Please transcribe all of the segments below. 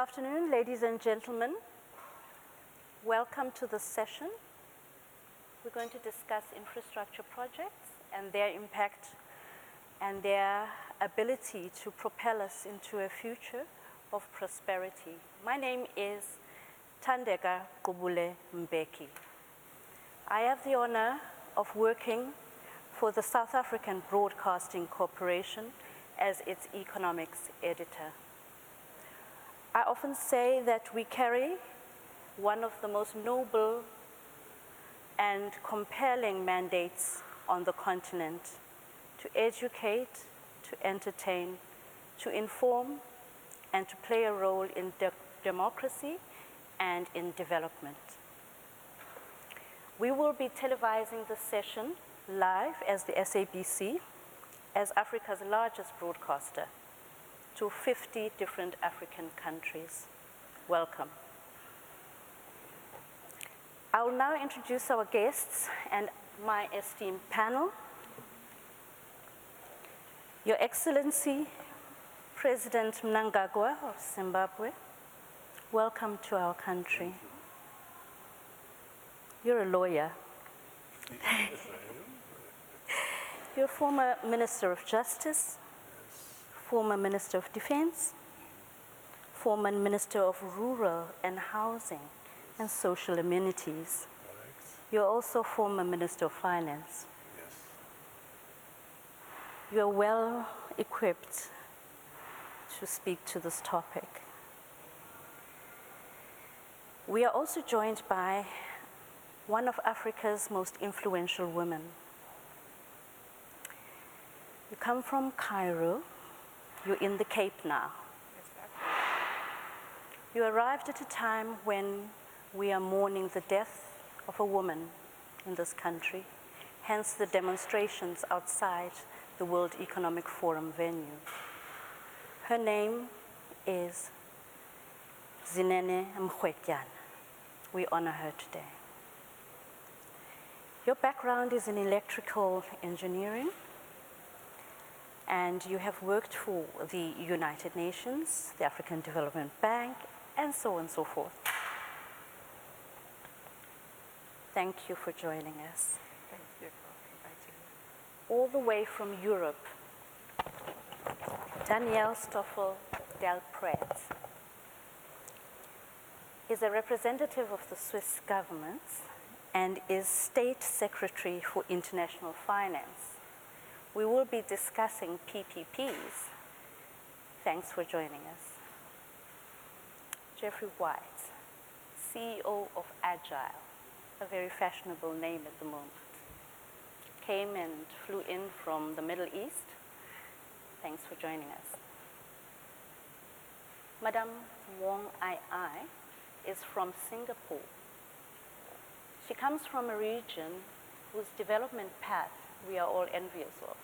afternoon, ladies and gentlemen. Welcome to this session. We're going to discuss infrastructure projects and their impact and their ability to propel us into a future of prosperity. My name is Thandeka Gqubule-Mbeki. I have the honor of working for the South African Broadcasting Corporation as its economics editor. I often say that we carry one of the most noble and compelling mandates on the continent: to educate, to entertain, to inform, and to play a role in democracy and in development. We will be televising the session live as the SABC, as Africa's largest broadcaster, to 50 different African countries. Welcome. I will now introduce our guests and my esteemed panel. Your Excellency, President Mnangagwa of Zimbabwe, welcome to our country. You're a lawyer. Yes, I am. You're former Minister of Justice, former Minister of Defense, former Minister of Rural and Housing and Social Amenities. Correct. You're also former Minister of Finance. Yes. You're well equipped to speak to this topic. We are also joined by one of Africa's most influential women. You come from Cairo. You're in the Cape now. Exactly. You arrived at a time when we are mourning the death of a woman in this country, hence the demonstrations outside the World Economic Forum venue. Her name is Zinene Mkhwetyana. We honor her today. Your background is in electrical engineering, and you have worked for the United Nations, the African Development Bank, and so on and so forth. Thank you for joining us. Thank you for inviting me. All the way from Europe, Daniela Stoffel Delprete is a representative of the Swiss government and is State Secretary for International Finance. We will be discussing PPPs. Thanks for joining us. Geoffrey, CEO of Agile, a very fashionable name at the moment. Came and flew in from the Middle East. Thanks for joining us. Madame Wong is from Singapore. She comes from a region whose development path we are all envious of,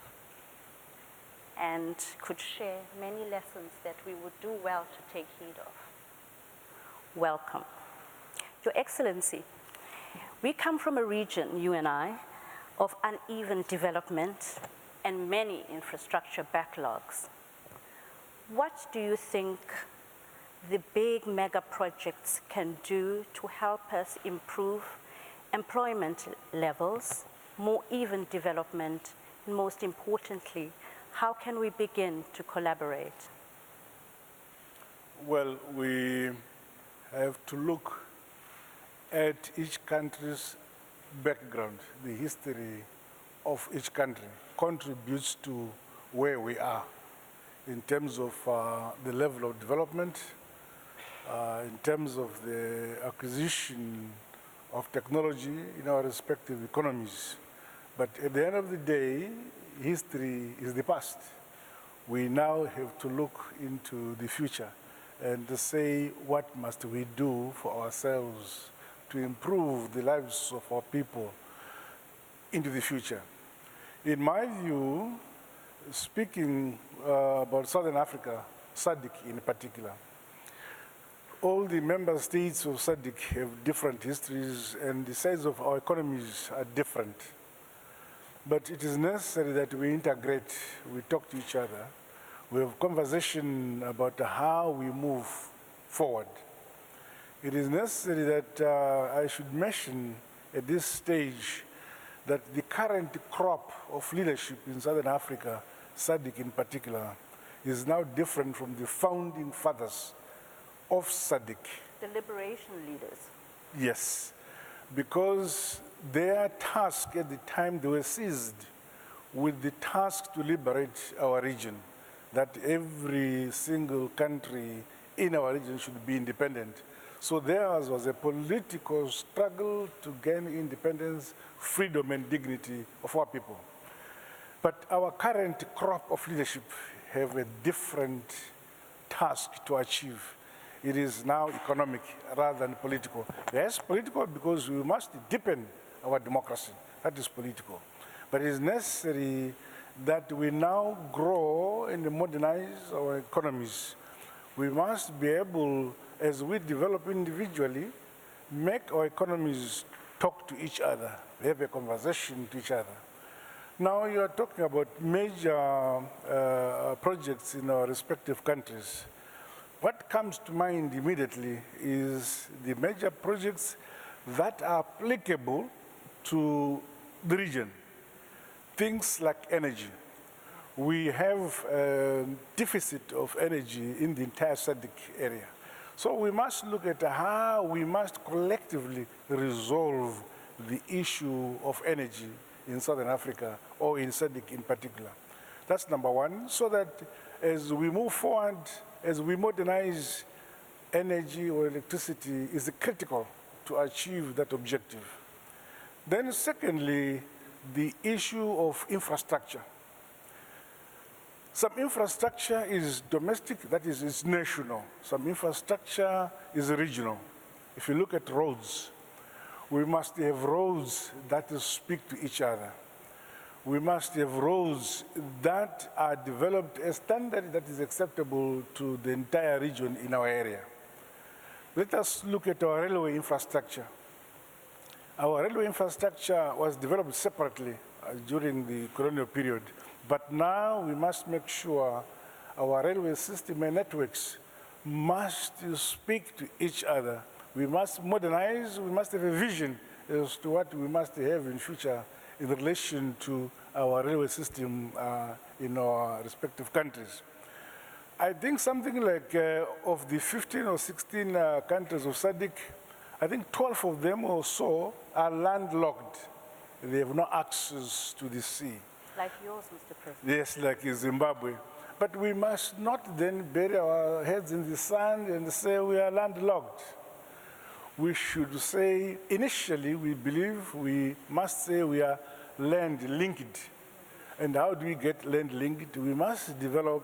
and could share many lessons that we would do well to take heed of. Welcome. Your Excellency, we come from a region, you and I, of uneven development and many infrastructure backlogs. What do you think the big mega projects can do to help us improve employment levels, more even development, and most importantly, how can we begin to collaborate? Well, we have to look at each country's background. The history of each country contributes to where we are in terms of the level of development, in terms of the acquisition of technology in our respective economies. But at the end of the day, history is the past. We now have to look into the future and to say what must we do for ourselves to improve the lives of our people into the future. In my view, speaking about Southern Africa, SADC in particular, all the member states of SADC have different histories and the size of our economies are different. But it is necessary that we integrate, we talk to each other, we have conversation about how we move forward. It is necessary that I should mention at this stage that the current crop of leadership in Southern Africa, SADC in particular, is now different from the founding fathers of SADC. The liberation leaders. Yes, because their task at the time they were seized with the task to liberate our region, that every single country in our region should be independent. So theirs was a political struggle to gain independence, freedom, and dignity of our people. But our current crop of leadership have a different task to achieve. It is now economic rather than political. Yes, political because we must deepen our democracy. That is political. But it is necessary that we now grow and modernize our economies. We must be able, as we develop individually, make our economies talk to each other, have a conversation to each other. Now you are talking about major projects in our respective countries. What comes to mind immediately is the major projects that are applicable to the region. Things like energy. We have a deficit of energy in the entire SADC area. So we must look at how we must collectively resolve the issue of energy in Southern Africa or in SADC in particular. That's number one, so that as we move forward, as we modernize energy or electricity is critical to achieve that objective. Then secondly, the issue of infrastructure. Some infrastructure is domestic, that is, it's national. Some infrastructure is regional. If you look at roads, we must have roads that speak to each other. We must have roads that are developed a standard that is acceptable to the entire region in our area. Let us look at our railway infrastructure. Our railway infrastructure was developed separately during the colonial period, but now we must make sure our railway system and networks must speak to each other. We must modernize, we must have a vision as to what we must have in future in relation to our railway system in our respective countries. I think something like of the 15 or 16 countries of SADC, I think 12 of them or so are landlocked. They have no access to the sea. Like yours, Mr. President. Yes, like in Zimbabwe. But we must not then bury our heads in the sand and say we are landlocked. We should say, initially, we believe we must say we are land-linked. And how do we get land-linked? We must develop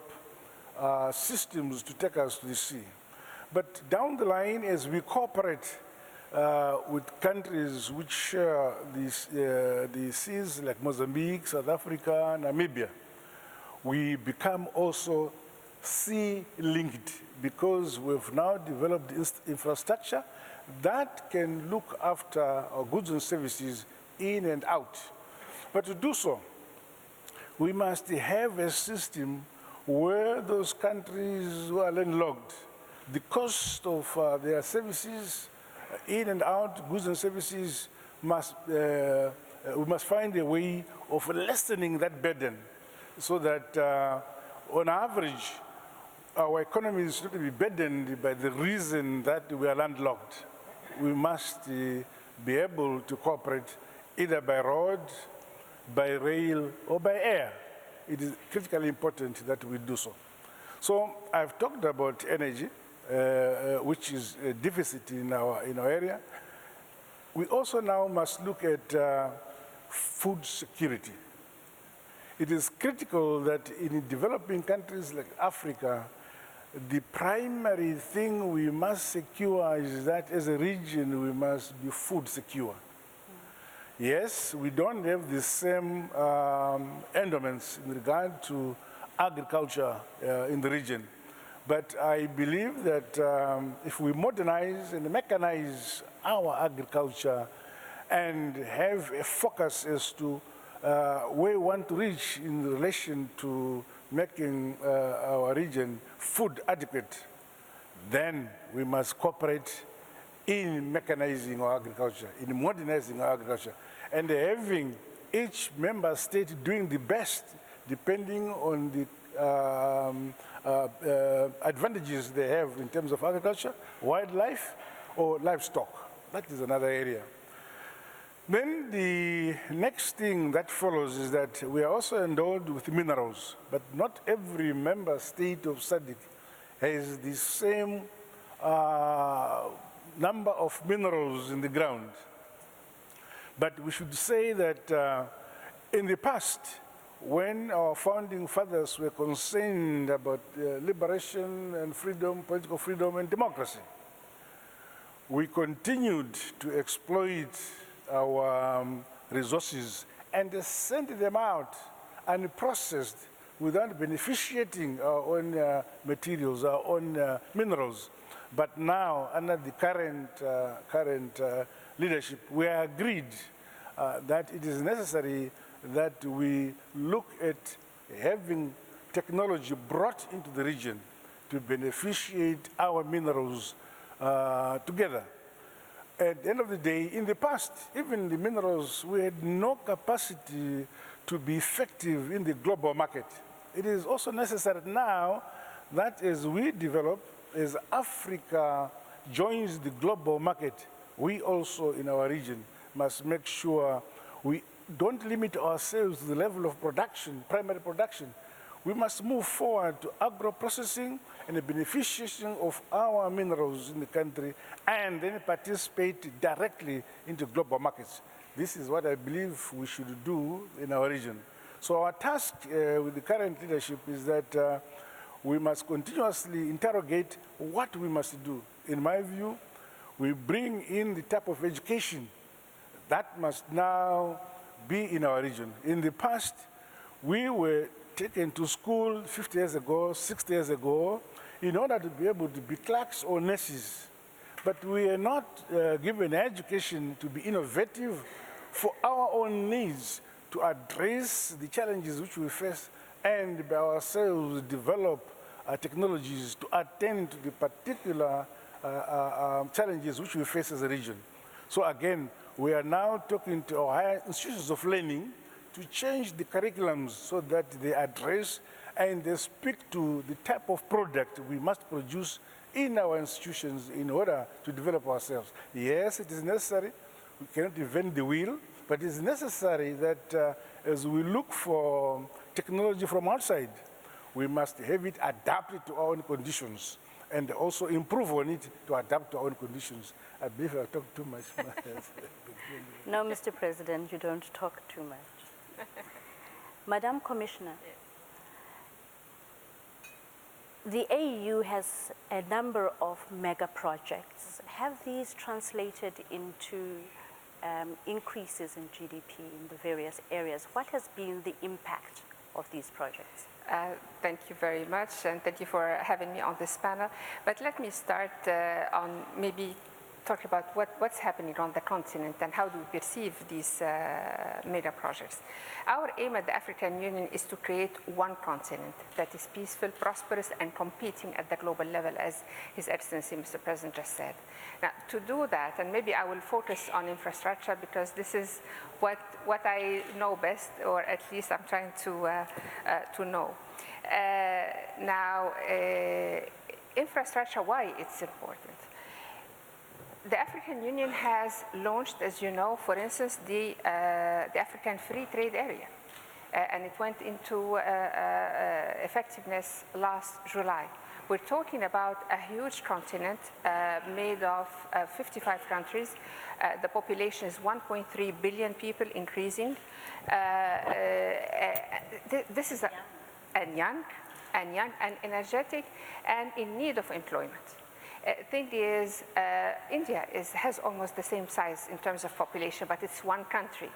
systems to take us to the sea. But down the line, as we cooperate with countries which share the seas, like Mozambique, South Africa, Namibia, we become also sea-linked because we've now developed infrastructure that can look after our goods and services in and out. But to do so, we must have a system where those countries who are landlocked, the cost of their services in and out, goods and services, we must find a way of lessening that burden so that on average, our economy is not to be burdened by the reason that we are landlocked. We must be able to cooperate either by road, by rail, or by air. It is critically important that we do so. So I've talked about energy, which is a deficit in our area. We also now must look at food security. It is critical that in developing countries like Africa, the primary thing we must secure is that as a region we must be food secure. Yes, we don't have the same endowments in regard to agriculture in the region, but I believe that if we modernize and mechanize our agriculture and have a focus as to where we want to reach in relation to making our region food adequate, then we must cooperate in mechanizing our agriculture, in modernizing our agriculture, and having each member state doing the best depending on the advantages they have in terms of agriculture, wildlife, or livestock. That is another area. Then the next thing that follows is that we are also endowed with minerals, but not every member state of SADC has the same number of minerals in the ground. But we should say that in the past, when our founding fathers were concerned about liberation and freedom, political freedom and democracy, we continued to exploit our resources and send them out unprocessed without beneficiating our own materials, our own minerals. But now, under the current leadership, we are agreed that it is necessary that we look at having technology brought into the region to beneficiate our minerals together. At the end of the day, in the past, even the minerals, we had no capacity to be effective in the global market. It is also necessary now that as we develop, as Africa joins the global market, we also in our region must make sure we don't limit ourselves to the level of production, primary production. We must move forward to agro-processing and the beneficiation of our minerals in the country and then participate directly into global markets. This is what I believe we should do in our region. So our task with the current leadership is that we must continuously interrogate what we must do. In my view, we bring in the type of education that must now be in our region. In the past, we were taken to school 50 years ago, 60 years ago, in order to be able to be clerks or nurses. But we are not given education to be innovative for our own needs, to address the challenges which we face and by ourselves develop technologies to attend to the particular challenges which we face as a region. So again, we are now talking to our higher institutions of learning to change the curriculums so that they address and they speak to the type of product we must produce in our institutions in order to develop ourselves. Yes, it is necessary. We cannot invent the wheel, but it is necessary that as we look for technology from outside, we must have it adapted to our own conditions and also improve on it to adapt to our own conditions. I believe I've talked too much. No, Mr. President, you don't talk too much. Madam Commissioner, the AU has a number of mega projects. Have these translated into increases in GDP in the various areas? What has been the impact of these projects? Thank you very much, and thank you for having me on this panel. But let me start on maybe talk about what's happening on the continent and how do we perceive these mega projects. Our aim at the African Union is to create one continent that is peaceful, prosperous, and competing at the global level, as His Excellency, Mr. President, just said. Now, to do that, and maybe I will focus on infrastructure because this is what I know best, or at least I'm trying to know. Now, infrastructure, why it's important? The African Union has launched, as you know, for instance, the African Free Trade Area, and it went into effectiveness last July. We're talking about a huge continent made of 55 countries. The population is 1.3 billion people, increasing. This is young and energetic and in need of employment. Thing is, India has almost the same size in terms of population, but it's one country.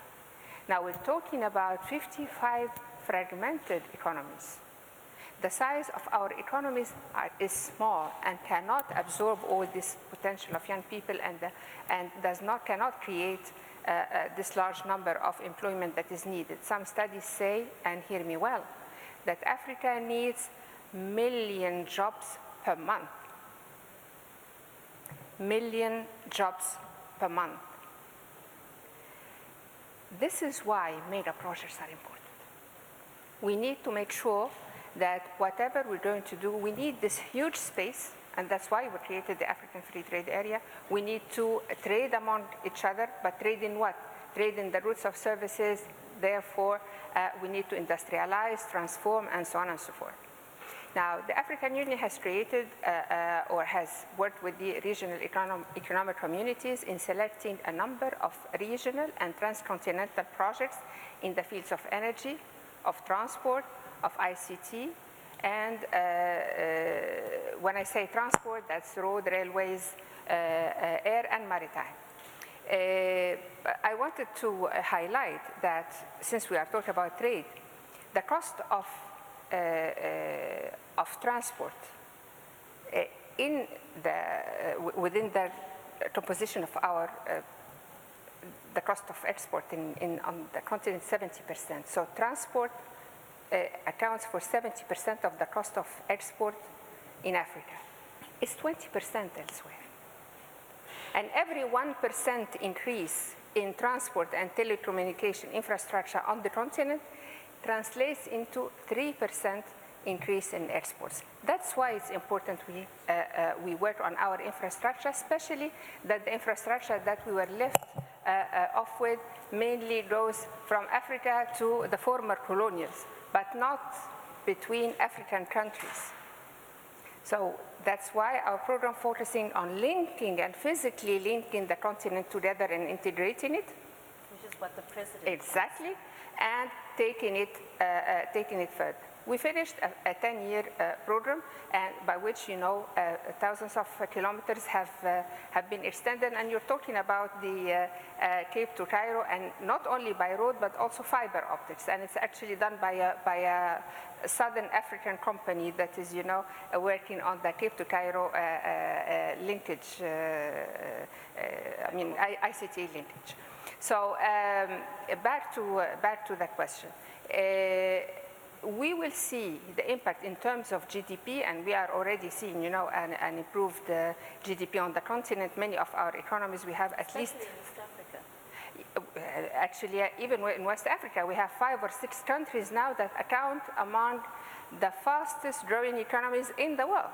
Now we're talking about 55 fragmented economies. The size of our economies is small and cannot absorb all this potential of young people and cannot create this large number of employment that is needed. Some studies say, and hear me well, that Africa needs 1 million jobs per month million jobs per month. This is why mega projects are important. We need to make sure that whatever we're going to do, we need this huge space, and that's why we created the African Free Trade Area. We need to trade among each other, but trade in what? Trade in the routes of services. Therefore, we need to industrialize, transform, and so on and so forth. Now, the African Union has created or has worked with the regional economic communities in selecting a number of regional and transcontinental projects in the fields of energy, of transport, of ICT, and when I say transport, that's road, railways, air, and maritime. I wanted to highlight that since we are talking about trade, the cost of transport in within the composition of our the cost of export on the continent, 70%. So transport accounts for 70% of the cost of export in Africa. It's 20% elsewhere. And every 1% increase in transport and telecommunication infrastructure on the continent translates into 3% increase in exports. That's why it's important we work on our infrastructure, especially that the infrastructure that we were left off with mainly goes from Africa to the former colonials, but not between African countries. So that's why our program focusing on linking and physically linking the continent together and integrating it. Which is what the president exactly, and taking it further. We finished a 10-year program, and by which, you know, thousands of kilometers have been extended, and you're talking about the Cape to Cairo, and not only by road, but also fiber optics, and it's actually done by a Southern African company that is, you know, working on the Cape to Cairo linkage, ICT linkage. So back to that question. We will see the impact in terms of GDP, and we are already seeing, you know, an improved GDP on the continent. Many of our economies, we have at least. In West Africa. Actually, even in West Africa, we have 5 or 6 countries now that account among the fastest growing economies in the world.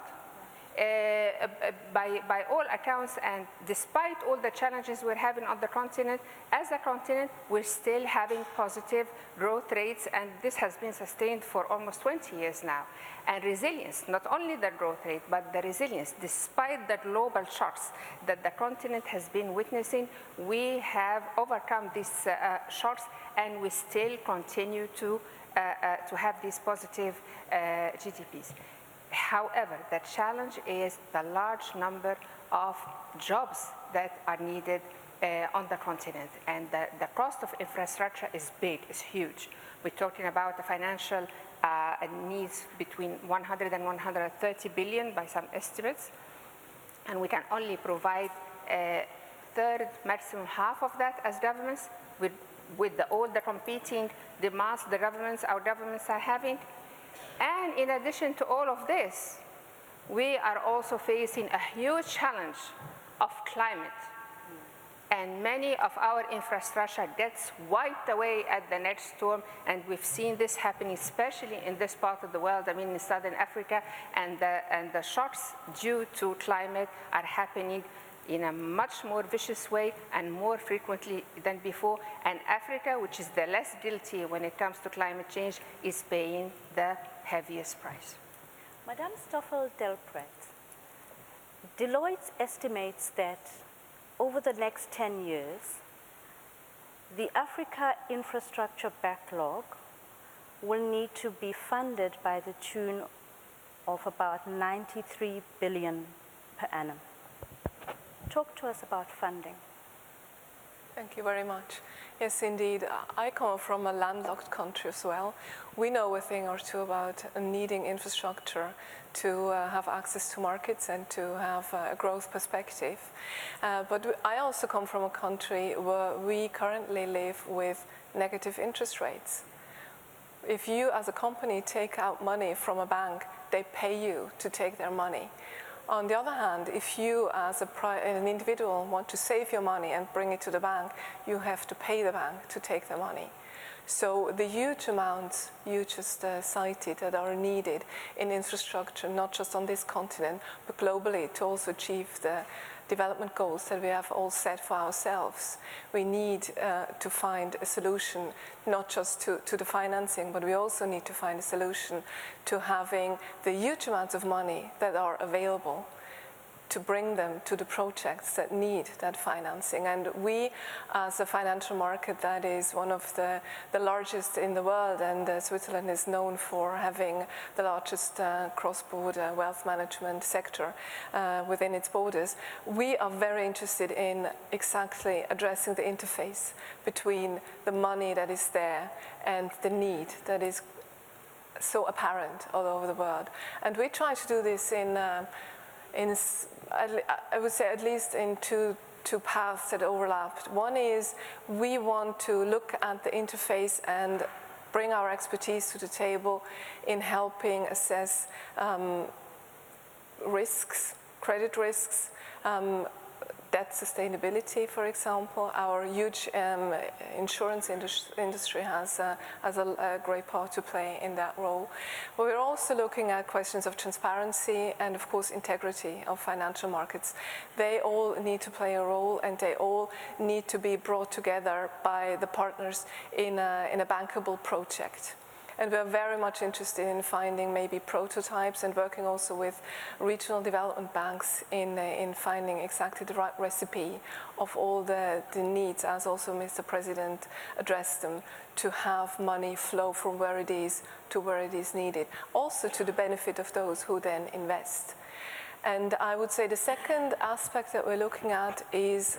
By all accounts, and despite all the challenges we're having on the continent, as a continent, we're still having positive growth rates, and this has been sustained for almost 20 years now. And resilience, not only the growth rate, but the resilience, despite the global shocks that the continent has been witnessing, we have overcome these shocks, and we still continue to have these positive GDPs. However, the challenge is the large number of jobs that are needed on the continent, and the cost of infrastructure is big, is huge. We're talking about the financial needs between 100 and 130 billion by some estimates, and we can only provide a third, maximum half of that as governments with all the competing demands our governments are having. And in addition to all of this, we are also facing a huge challenge of climate. And many of our infrastructure gets wiped away at the next storm, and we've seen this happening, especially in this part of the world, I mean in Southern Africa, and the shocks due to climate are happening in a much more vicious way and more frequently than before. And Africa, which is the less guilty when it comes to climate change, is paying the heaviest price. Madame Stoffel Delprete, Deloitte estimates that over the next 10 years, the Africa infrastructure backlog will need to be funded by the tune of about 93 billion per annum. Talk to us about funding. Thank you very much. Yes, indeed. I come from a landlocked country as well. We know a thing or two about needing infrastructure to have access to markets and to have a growth perspective. But I also come from a country where we currently live with negative interest rates. If you as a company take out money from a bank, they pay you to take their money. On the other hand, if you as an individual want to save your money and bring it to the bank, you have to pay the bank to take the money. So the huge amounts you just cited that are needed in infrastructure, not just on this continent, but globally to also achieve the development goals that we have all set for ourselves. We need to find a solution, not just to the financing, but we also need to find a solution to having the huge amounts of money that are available to bring them to the projects that need that financing. And we, as a financial market that is one of the largest in the world, and Switzerland is known for having the largest cross-border wealth management sector within its borders, we are very interested in exactly addressing the interface between the money that is there and the need that is so apparent all over the world. And we try to do this I would say at least in two paths that overlap. One is we want to look at the interface and bring our expertise to the table in helping assess risks, credit risks, debt sustainability, for example. Our huge insurance industry has a great part to play in that role. But we're also looking at questions of transparency and, of course, integrity of financial markets. They all need to play a role, and they all need to be brought together by the partners in a bankable project. And we're very much interested in finding maybe prototypes and working also with regional development banks in finding exactly the right recipe of all the needs, as also Mr. President addressed them, to have money flow from where it is to where it is needed, also to the benefit of those who then invest. And I would say the second aspect that we're looking at is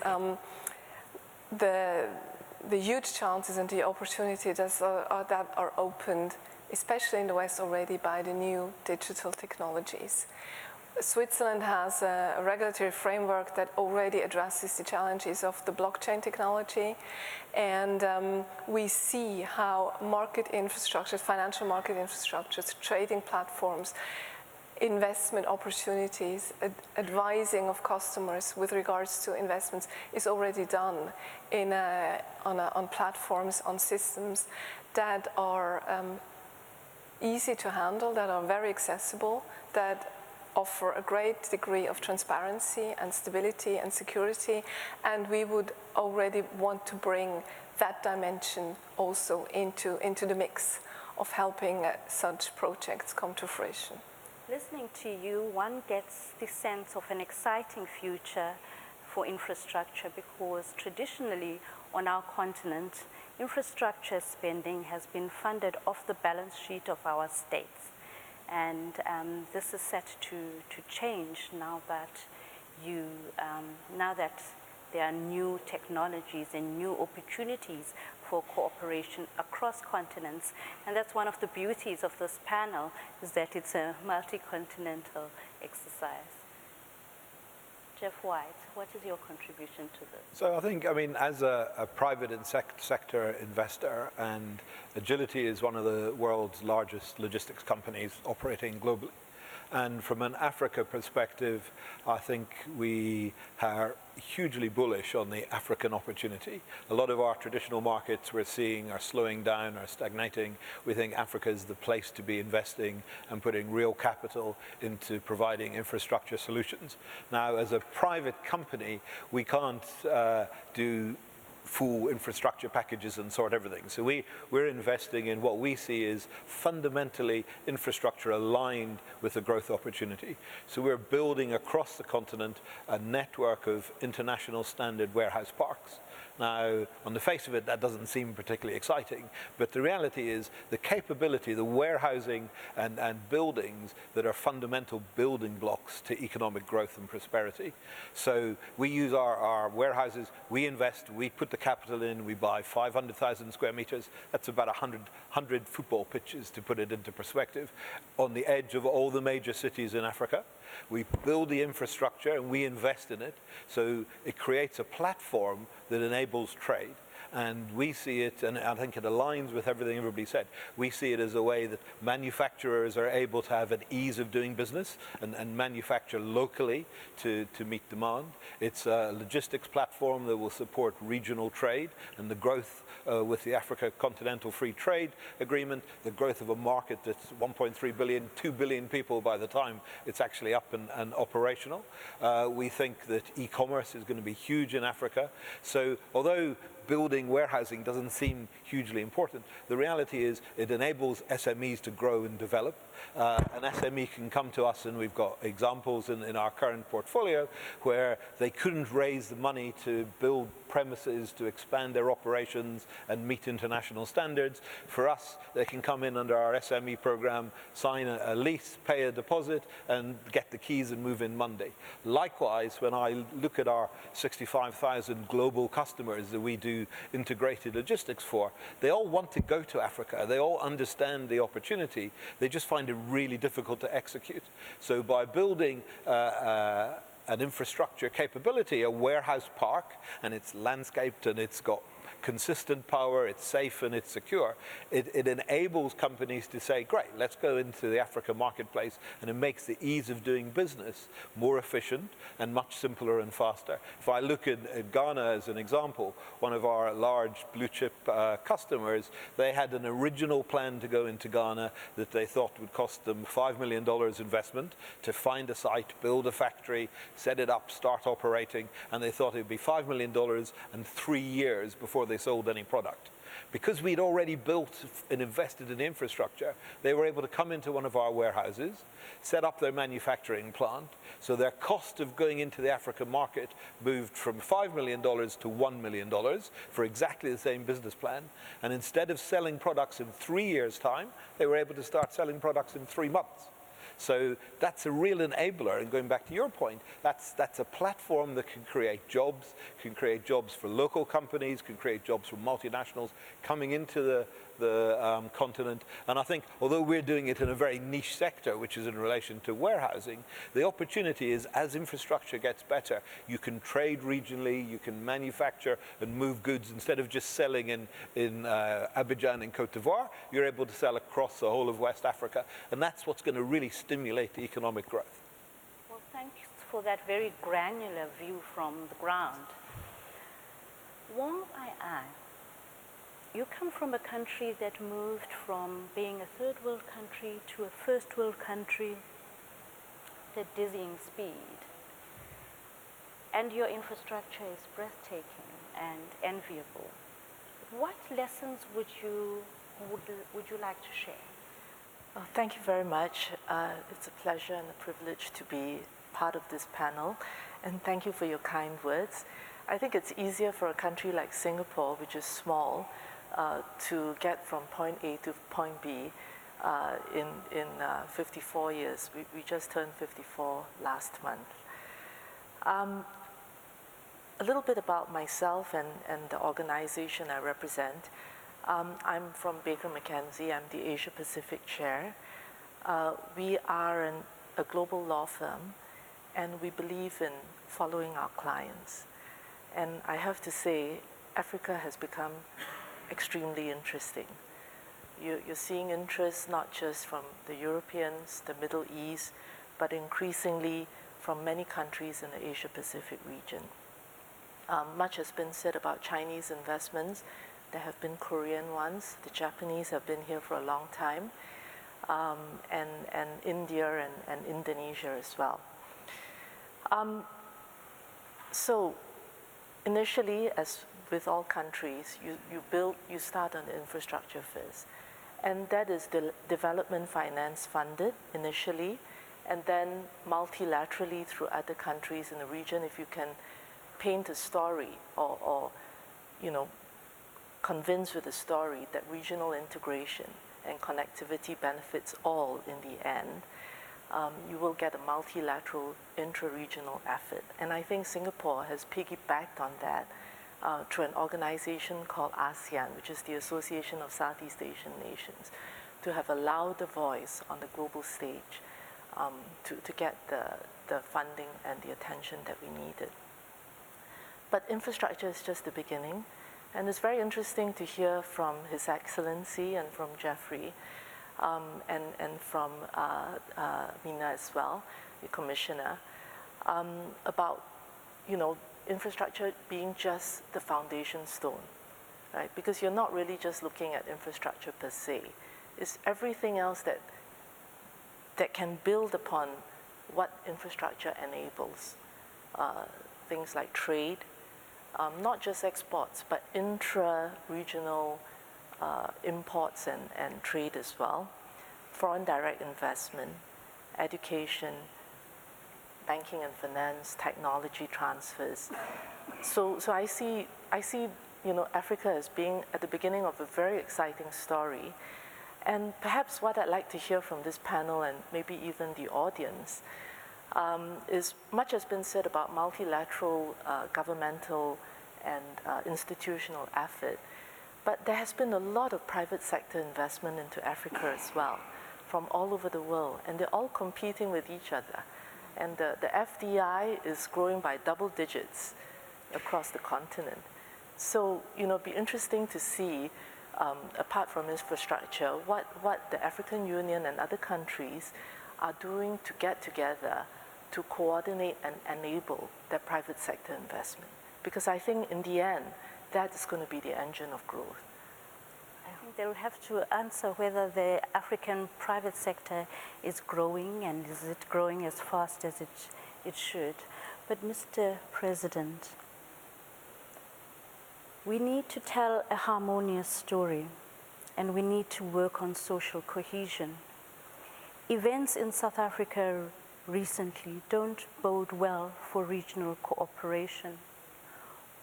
the huge chances and the opportunities that are opened, especially in the West already, by the new digital technologies. Switzerland has a regulatory framework that already addresses the challenges of the blockchain technology, and we see how market infrastructure, financial market infrastructures, trading platforms, investment opportunities, advising of customers with regards to investments is already done on platforms, on systems that are easy to handle, that are very accessible, that offer a great degree of transparency and stability and security, and we would already want to bring that dimension also into the mix of helping such projects come to fruition. Listening to you, one gets the sense of an exciting future for infrastructure, because traditionally on our continent, infrastructure spending has been funded off the balance sheet of our states. And this is set to change now that there are new technologies and new opportunities for cooperation across continents. And that's one of the beauties of this panel, is that it's a multi-continental exercise. Jeff White, what is your contribution to this? So I think, as a private sector investor, and Agility is one of the world's largest logistics companies operating globally. And from an Africa perspective, I think we are hugely bullish on the African opportunity. A lot of our traditional markets we're seeing are slowing down, are stagnating. We think Africa is the place to be investing and putting real capital into providing infrastructure solutions. Now, as a private company, we can't do full infrastructure packages and sort everything. So we're investing in what we see is fundamentally infrastructure aligned with the growth opportunity. So we're building across the continent a network of international standard warehouse parks. Now, on the face of it, that doesn't seem particularly exciting, but the reality is the capability, the warehousing and buildings that are fundamental building blocks to economic growth and prosperity. So we use our warehouses, we invest, we put the capital in, we buy 500,000 square meters. That's about 100 football pitches, to put it into perspective, on the edge of all the major cities in Africa. We build the infrastructure and we invest in it, so it creates a platform that enables trade. And we see it, and I think it aligns with everything everybody said, we see it as a way that manufacturers are able to have an ease of doing business and manufacture locally to meet demand. It's a logistics platform that will support regional trade and the growth with the Africa Continental Free Trade Agreement, the growth of a market that's 1.3 billion, 2 billion people by the time it's actually up and operational. We think that e-commerce is going to be huge in Africa. So although building warehousing doesn't seem hugely important, the reality is it enables SMEs to grow and develop. An SME can come to us, and we've got examples in our current portfolio where they couldn't raise the money to build premises to expand their operations and meet international standards. For us, they can come in under our SME program, sign a lease, pay a deposit, and get the keys and move in Monday. Likewise, when I look at our 65,000 global customers that we do integrated logistics for, they all want to go to Africa. They all understand the opportunity. They just find it really difficult to execute. So by building an infrastructure capability, a warehouse park, and it's landscaped and it's got consistent power, it's safe and it's secure, it enables companies to say, great, let's go into the Africa marketplace, and it makes the ease of doing business more efficient and much simpler and faster. If I look at Ghana as an example, one of our large blue chip customers, they had an original plan to go into Ghana that they thought would cost them $5 million investment to find a site, build a factory, set it up, start operating, and they thought it would be $5 million and 3 years before they sold any product. Because we'd already built and invested in infrastructure, they were able to come into one of our warehouses, set up their manufacturing plant, so their cost of going into the African market moved from $5 million to $1 million for exactly the same business plan. And instead of selling products in 3 years' time, they were able to start selling products in 3 months. So that's a real enabler, and going back to your point, that's a platform that can create jobs for local companies, can create jobs for multinationals coming into the continent. And I think, although we're doing it in a very niche sector, which is in relation to warehousing, the opportunity is as infrastructure gets better, you can trade regionally, you can manufacture and move goods. Instead of just selling in Abidjan in Cote d'Ivoire, you're able to sell across the whole of West Africa. And that's what's going to really stimulate the economic growth. Well, thanks for that very granular view from the ground. Wong, you come from a country that moved from being a third world country to a first world country at dizzying speed. And your infrastructure is breathtaking and enviable. What lessons would you like to share? Oh, thank you very much. It's a pleasure and a privilege to be part of this panel. And thank you for your kind words. I think it's easier for a country like Singapore, which is small, to get from point A to point B in 54 years. We just turned 54 last month. A little bit about myself and the organization I represent. I'm from Baker McKenzie. I'm the Asia Pacific Chair. We are a global law firm, and we believe in following our clients. And I have to say, Africa has become extremely interesting. You're seeing interest not just from the Europeans, the Middle East, but increasingly from many countries in the Asia-Pacific region. Much has been said about Chinese investments. There have been Korean ones. The Japanese have been here for a long time, and India and Indonesia as well. So initially, as with all countries, you start on the infrastructure first. And that is the development finance funded initially, and then multilaterally through other countries in the region. If you can paint a story or convince with a story that regional integration and connectivity benefits all in the end, you will get a multilateral intra-regional effort. And I think Singapore has piggybacked on that through an organization called ASEAN, which is the Association of Southeast Asian Nations, to have a louder voice on the global stage to get the funding and the attention that we needed. But infrastructure is just the beginning. And it's very interesting to hear from His Excellency and from Geoffrey and from Mina as well, the Commissioner, about, infrastructure being just the foundation stone, right? Because you're not really just looking at infrastructure per se. It's everything else that can build upon what infrastructure enables. Things like trade, not just exports, but intra-regional imports and trade as well, foreign direct investment, education, banking and finance, technology transfers. So I see Africa as being at the beginning of a very exciting story. And perhaps what I'd like to hear from this panel and maybe even the audience is much has been said about multilateral governmental and institutional effort, but there has been a lot of private sector investment into Africa as well, from all over the world, and they're all competing with each other. And the FDI is growing by double digits across the continent. So, it'd be interesting to see, apart from infrastructure, what the African Union and other countries are doing to get together to coordinate and enable their private sector investment. Because I think in the end, that is going to be the engine of growth. I think they'll have to answer whether the African private sector is growing and is it growing as fast as it should. But Mr. President, we need to tell a harmonious story and we need to work on social cohesion. Events in South Africa recently don't bode well for regional cooperation.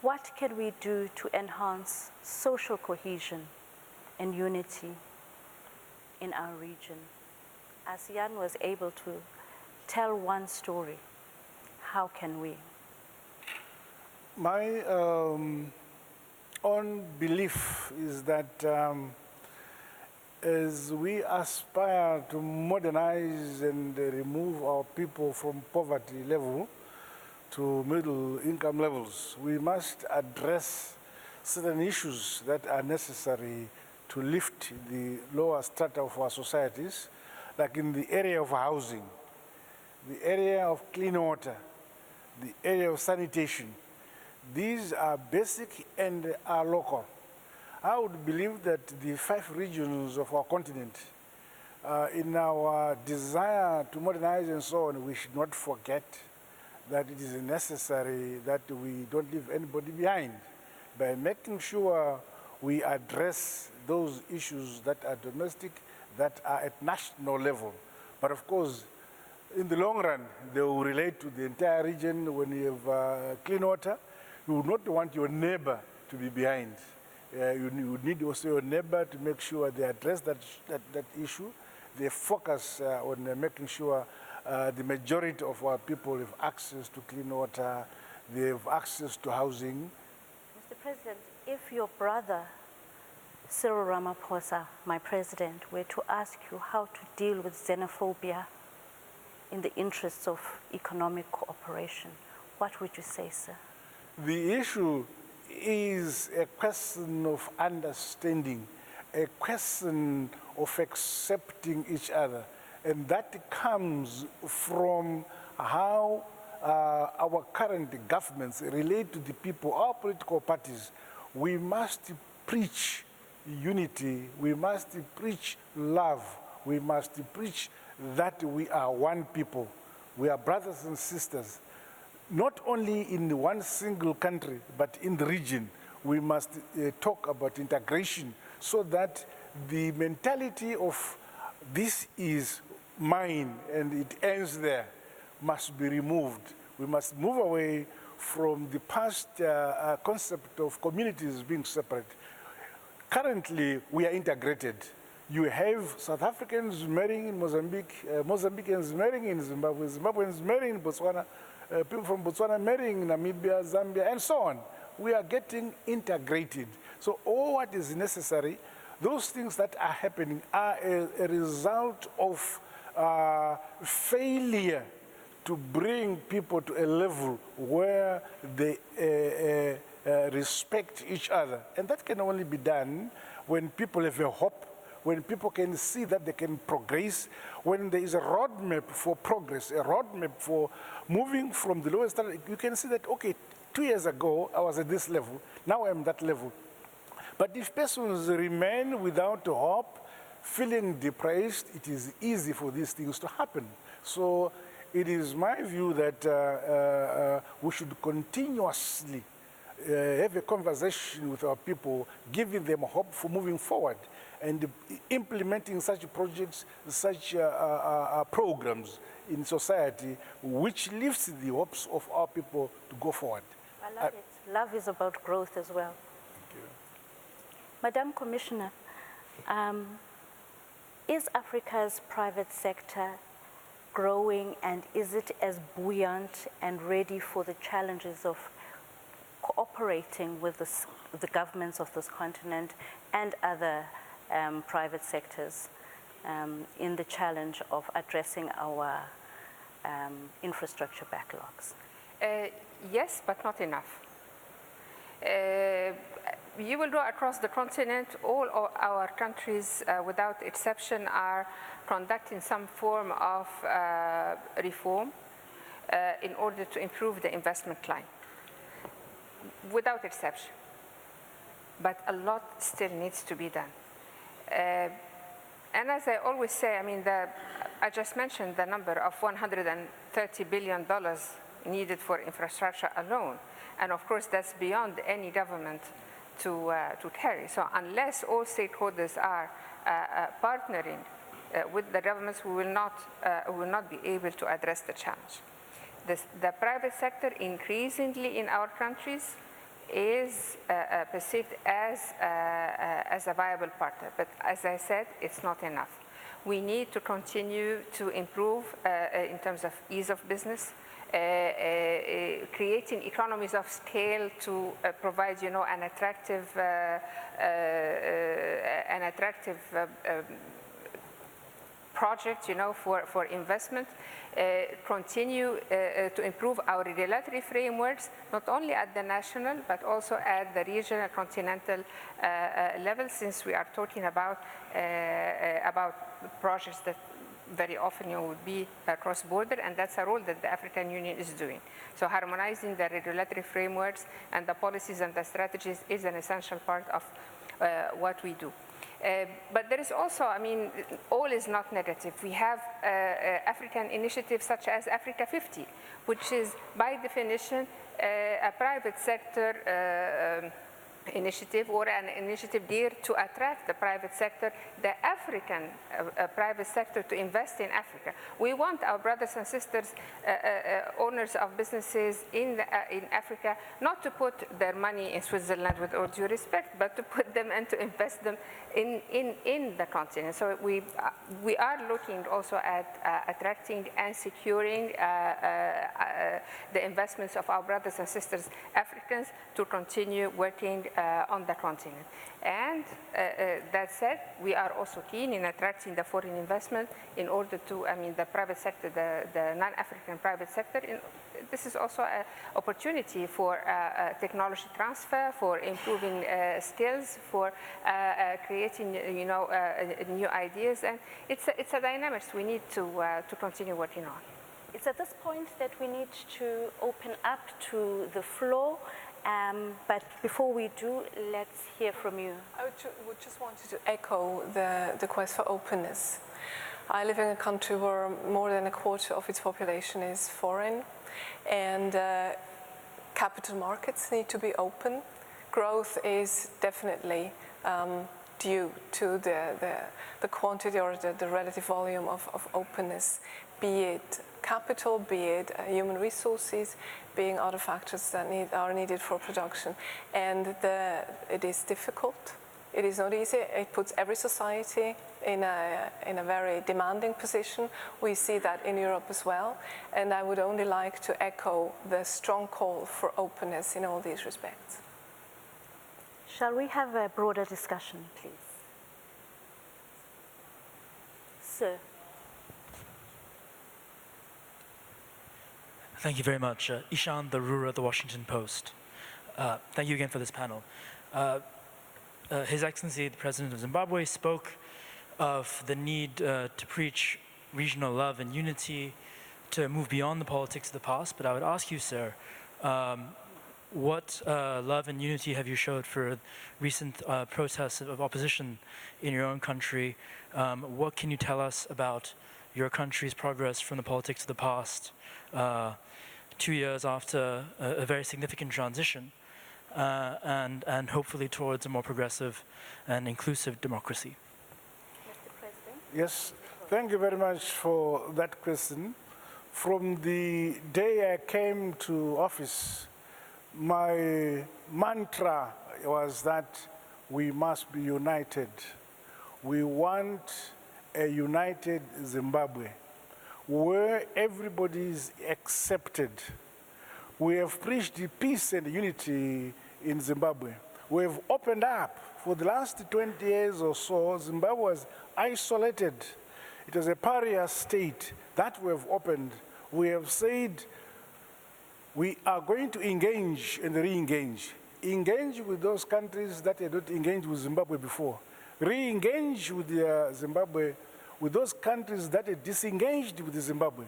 What can we do to enhance social cohesion and unity in our region? ASEAN was able to tell one story. How can we? My own belief is that as we aspire to modernize and remove our people from poverty level to middle income levels, we must address certain issues that are necessary to lift the lower strata of our societies, like in the area of housing, the area of clean water, the area of sanitation. These are basic and are local. I would believe that the 5 regions of our continent, in our desire to modernize and so on, we should not forget that it is necessary that we don't leave anybody behind by making sure we address those issues that are domestic, that are at national level. But of course, in the long run, they will relate to the entire region. When you have clean water, you would not want your neighbor to be behind. You would need also your neighbor to make sure they address that issue. They focus on making sure the majority of our people have access to clean water, they have access to housing. Mr. President, if your brother, Cyril Ramaphosa, my president, were to ask you how to deal with xenophobia in the interests of economic cooperation, what would you say, sir? The issue is a question of understanding, a question of accepting each other. And that comes from how our current governments relate to the people, our political parties. We must preach unity, we must preach love, we must preach that we are one people. We are brothers and sisters. Not only in one single country, but in the region. We must talk about integration so that the mentality of this is mine and it ends there must be removed. We must move away from the past concept of communities being separate. Currently, we are integrated. You have South Africans marrying in Mozambique, Mozambicans marrying in Zimbabwe, Zimbabweans marrying in Botswana, people from Botswana marrying in Namibia, Zambia, and so on. We are getting integrated. So all what is necessary, those things that are happening are a result of failure to bring people to a level where they respect each other. And that can only be done when people have a hope, when people can see that they can progress, when there is a roadmap for progress, a roadmap for moving from the lowest standard. You can see that, okay, 2 years ago, I was at this level, now I'm that level. But if persons remain without hope, feeling depressed, it is easy for these things to happen. So it is my view that we should continuously have a conversation with our people, giving them hope for moving forward and implementing such projects, such programs in society, which lifts the hopes of our people to go forward. I love it. Love is about growth as well. Thank you. Madam Commissioner, is Africa's private sector growing, and is it as buoyant and ready for the challenges of cooperating with the governments of this continent and other private sectors in the challenge of addressing our infrastructure backlogs? Yes, but not enough. You will go across the continent, all of our countries, without exception, are conducting some form of reform in order to improve the investment climate, without exception. But a lot still needs to be done. And as I always say, I mean, I just mentioned the number of $130 billion needed for infrastructure alone. And of course, that's beyond any government to carry. So unless all stakeholders are partnering with the governments, we will not be able to address the challenge. The private sector increasingly in our countries is perceived as a viable partner. But as I said, it's not enough. We need to continue to improve in terms of ease of business, creating economies of scale to provide, you know, an attractive project, you know, for investment. Continue to improve our regulatory frameworks, not only at the national, but also at the regional, continental level, since we are talking about projects that very often would be cross-border, and that's a role that the African Union is doing. So harmonizing the regulatory frameworks and the policies and the strategies is an essential part of what we do. But there is also, I mean, all is not negative. We have African initiatives such as Africa 50, which is by definition a private sector initiative, or an initiative geared to attract the private sector, the African private sector, to invest in Africa. We want our brothers and sisters, owners of businesses in Africa, not to put their money in Switzerland, with all due respect, but to put them and to invest them in the continent. So we are looking also at attracting and securing the investments of our brothers and sisters, Africans, to continue working on the continent. And that said, we are also keen in attracting the foreign investment in order to, I mean, the private sector, the non-African private sector. This is also an opportunity for technology transfer, for improving skills, for creating, you know, new ideas. And it's a dynamics we need to continue working on. It's at this point that we need to open up to the floor. But before we do, let's hear from you. I would just wanted to echo the quest for openness. I live in a country where more than a quarter of its population is foreign, and capital markets need to be open. Growth is definitely due to the quantity or the relative volume of openness, be it capital, be it human resources, being other factors that are needed for production. And it is difficult. It is not easy. It puts every society in a very demanding position. We see that in Europe as well. And I would only like to echo the strong call for openness in all these respects. Shall we have a broader discussion, please? Sir. Thank you very much. Ishan Darura, The Washington Post. Thank you again for this panel. His Excellency, the President of Zimbabwe, spoke of the need to preach regional love and unity, to move beyond the politics of the past. But I would ask you, sir, what love and unity have you showed for recent protests of opposition in your own country? What can you tell us about your country's progress from the politics of the past, 2 years after a very significant transition, and hopefully towards a more progressive and inclusive democracy? Mr. President? Yes, thank you very much for that question. From the day I came to office, my mantra was that we must be united. We want a united Zimbabwe where everybody is accepted. We have preached peace and unity in Zimbabwe. We have opened up. For the last 20 years or so, Zimbabwe was isolated. It was a pariah state. That we have opened. We have said we are going to engage and re-engage. Engage with those countries that had not engaged with Zimbabwe before. Re-engage with Zimbabwe, with those countries that had disengaged with Zimbabwe.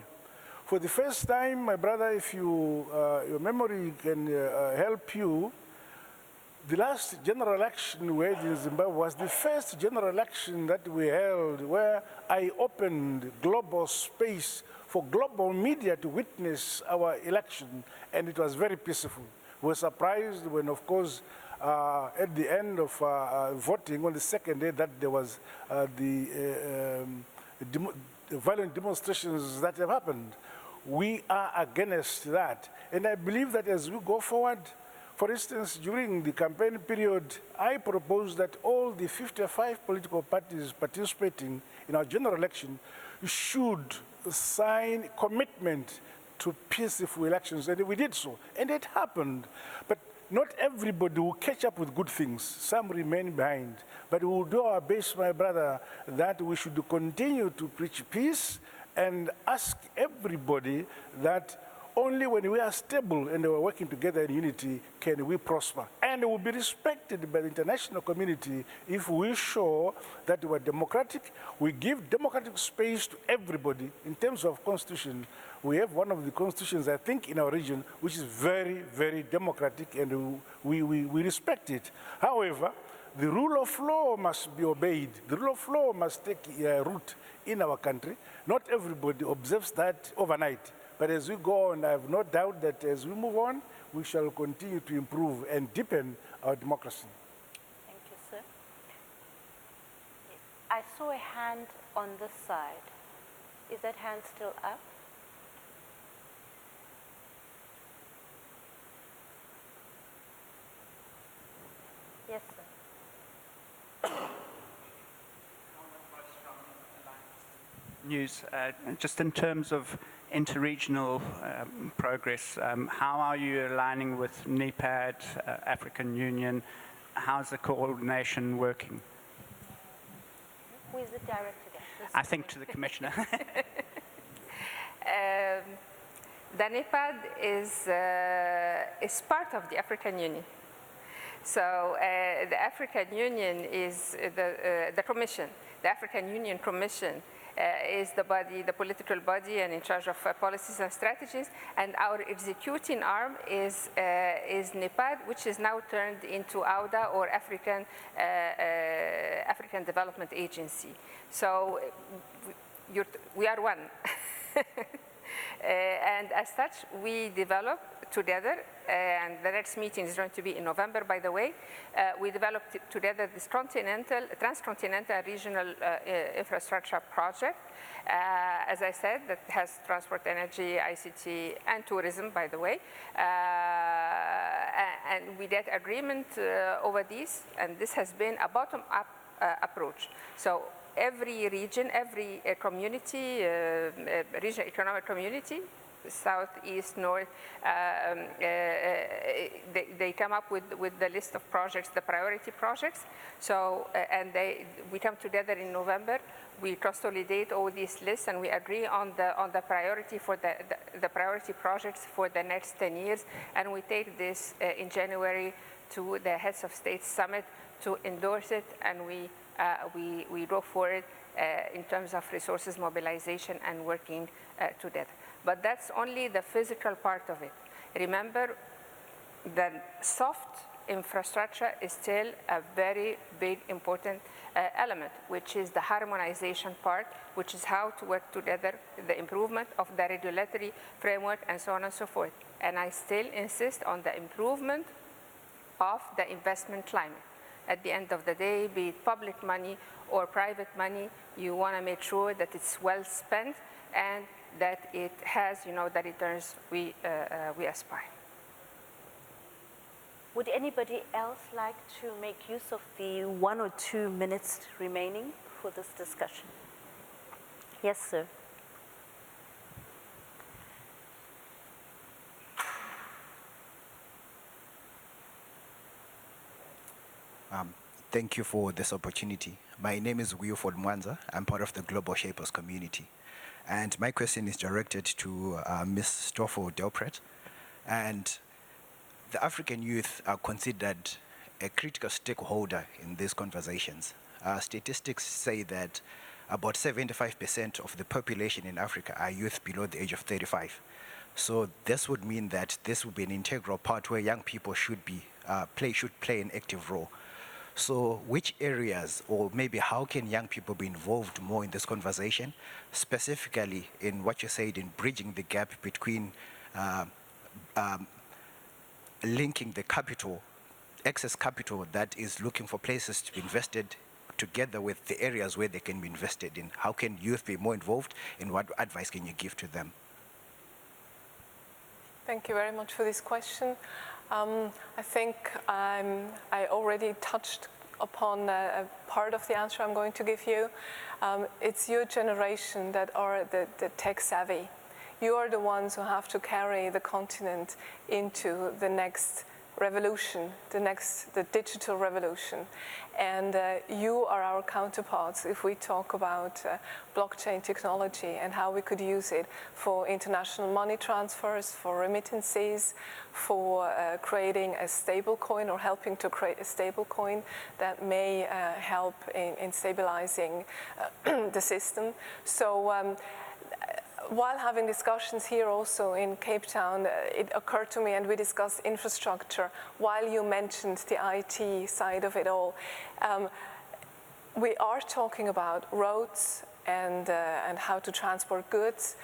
For the first time, my brother, if you, your memory can help you, the last general election we had in Zimbabwe was the first general election that we held where I opened global space for global media to witness our election, and it was very peaceful. We were surprised when, of course, at the end of voting on the second day that there was the violent demonstrations that have happened. We are against that. And I believe that as we go forward, for instance, during the campaign period, I proposed that all the 55 political parties participating in our general election should sign commitment to peaceful elections, and we did so, and it happened. But not everybody will catch up with good things. Some remain behind. But we will do our best, my brother, that we should continue to preach peace and ask everybody that only when we are stable and we are working together in unity can we prosper. And we will be respected by the international community if we show that we are democratic. We give democratic space to everybody. In terms of constitution, we have one of the constitutions, I think, in our region, which is very, very democratic, and we respect it. However, the rule of law must be obeyed. The rule of law must take root in our country. Not everybody observes that overnight. But as we go on, I have no doubt that as we move on, we shall continue to improve and deepen our democracy. Thank you, sir. I saw a hand on this side. Is that hand still up? Yes, sir. News, just in terms of interregional progress, how are you aligning with NEPAD, African Union? How's the coordination working? Who is the director there? I think to the Commissioner. The NEPAD is part of the African Union. So the African Union is the Commission. The African Union Commission is the body, the political body, and in charge of policies and strategies. And our executing arm is NEPAD, which is now turned into AUDA, or African Development Agency. So we are one. And as such, we develop together, and the next meeting is going to be in November, by the way. We developed together this transcontinental regional infrastructure project, as I said, that has transport, energy, ICT, and tourism, by the way. And we get agreement over these, and this has been a bottom-up approach. So every region, every community, regional economic community, south, east, north, they come up with the list of projects, the priority projects. So, and we come together in November we consolidate all these lists and we agree on the priority for the priority projects for the next 10 years. And we take this in January to the Heads of State Summit to endorse it, and we go for it in terms of resources mobilization and working together. But that's only the physical part of it. Remember, the soft infrastructure is still a very big, important element, which is the harmonization part, which is how to work together, the improvement of the regulatory framework, and so on and so forth. And I still insist on the improvement of the investment climate. At the end of the day, be it public money or private money, you want to make sure that it's well spent and that it has, the returns we aspire. Would anybody else like to make use of the 1 or 2 minutes remaining for this discussion? Yes, sir. Thank you for this opportunity. My name is Gqubule-Mbeki. I'm part of the Global Shapers community. And my question is directed to Ms. Stoffel Delprete. And the African youth are considered a critical stakeholder in these conversations. Statistics say that about 75% of the population in Africa are youth below the age of 35. So this would mean that this would be an integral part where young people should play an active role. So which areas, or maybe how can young people be involved more in this conversation, specifically in what you said in bridging the gap between linking the capital, excess capital that is looking for places to be invested together with the areas where they can be invested in? How can youth be more involved, and what advice can you give to them? Thank you very much for this question. I think I already touched upon a part of the answer I'm going to give you. It's your generation that are the tech savvy. You are the ones who have to carry the continent into the next revolution, the digital revolution. And you are our counterparts if we talk about blockchain technology and how we could use it for international money transfers, for remittances, for creating a stable coin or helping to create a stable coin that may help in stabilizing the system. So while having discussions here also in Cape Town, it occurred to me, and we discussed infrastructure, while you mentioned the IT side of it all. We are talking about roads and how to transport goods.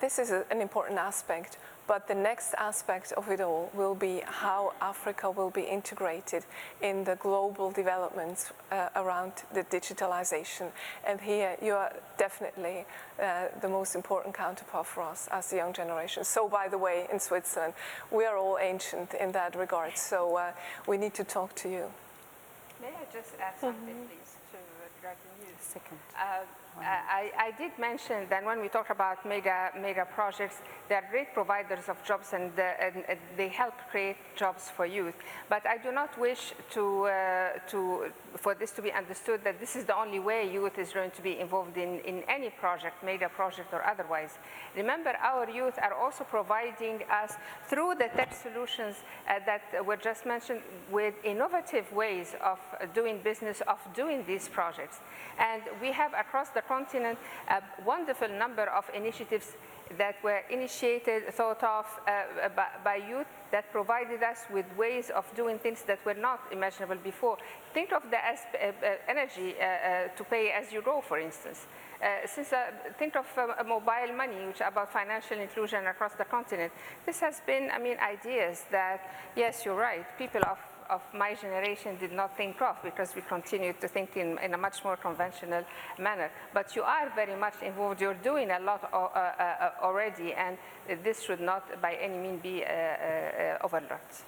This is an important aspect, but the next aspect of it all will be how Africa will be integrated in the global developments around the digitalization. And here you are definitely the most important counterpart for us as the young generation. So by the way, in Switzerland, we are all ancient in that regard, so we need to talk to you. May I just add something, please, regarding you? Second. I did mention that when we talk about mega projects, they are great providers of jobs and they help create jobs for youth. But I do not wish for this to be understood that this is the only way youth is going to be involved in any project, mega project or otherwise. Remember, our youth are also providing us, through the tech solutions that were just mentioned, with innovative ways of doing business, of doing these projects. And we have across the continent a wonderful number of initiatives that were initiated, thought of by youth that provided us with ways of doing things that were not imaginable before. Think of the energy to pay as you go, for instance. Think of mobile money, which is about financial inclusion across the continent. This has been, ideas that, yes, you're right, people of my generation did not think of, because we continue to think in a much more conventional manner. But you are very much involved. You're doing a lot already, and this should not by any means be overlooked.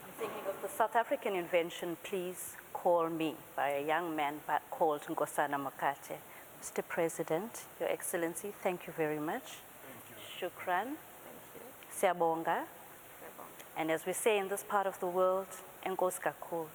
I'm thinking of the South African invention, Please Call Me, by a young man called Nkosana Mokate. Mr. President, Your Excellency, thank you very much. Thank you. Shukran. Thank you. Siyabonga. And as we say in this part of the world, Enkosi kakhulu.